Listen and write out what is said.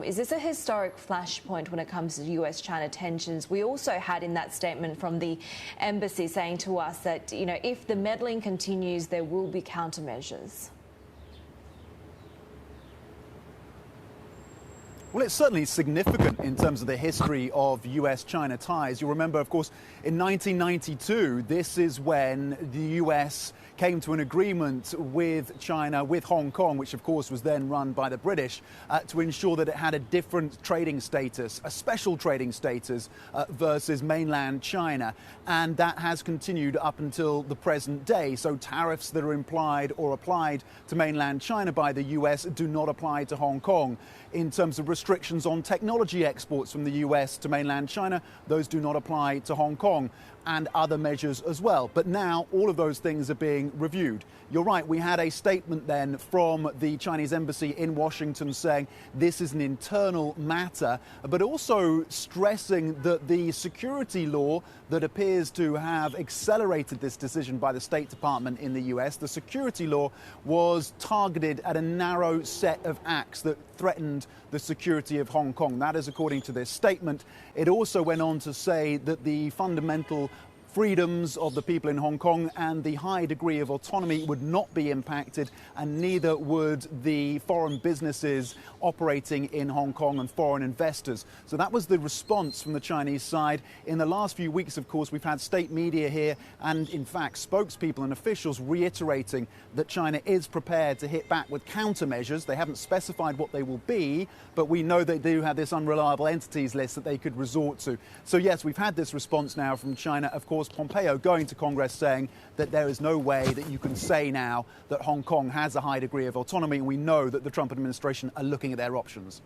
Is this a historic flashpoint when it comes to US-China tensions? We also had in that statement from the embassy saying to us that, if the meddling continues, there will be countermeasures. Well, it's certainly significant in terms of the history of US-China ties. You'll remember, of course, in 1992, this is when the US came to an agreement with China, with Hong Kong, which of course was then run by the British, to ensure that it had a different trading status, a special trading status versus mainland China. And that has continued up until the present day. So tariffs that are implied or applied to mainland China by the US do not apply to Hong Kong. In terms of restrictions on technology exports from the US to mainland China, those do not apply to Hong Kong, and other measures as well. But now all of those things are being reviewed. You're right, we had a statement then from the Chinese embassy in Washington saying this is an internal matter, but also stressing that the security law that appears to have accelerated this decision by the State Department in the US, the security law was targeted at a narrow set of acts that threatened the security of Hong Kong. That is according to this statement. It also went on to say that the fundamental freedoms of the people in Hong Kong and the high degree of autonomy would not be impacted, and neither would the foreign businesses operating in Hong Kong and foreign investors. So that was the response from the Chinese side. In the last few weeks, of course, we've had state media here and, in fact, spokespeople and officials reiterating that China is prepared to hit back with countermeasures. They haven't specified what they will be, but we know they do have this unreliable entities list that they could resort to. So, yes, we've had this response now from China. Of course, Pompeo going to Congress saying that there is no way that you can say now that Hong Kong has a high degree of autonomy, and we know that the Trump administration are looking at their options.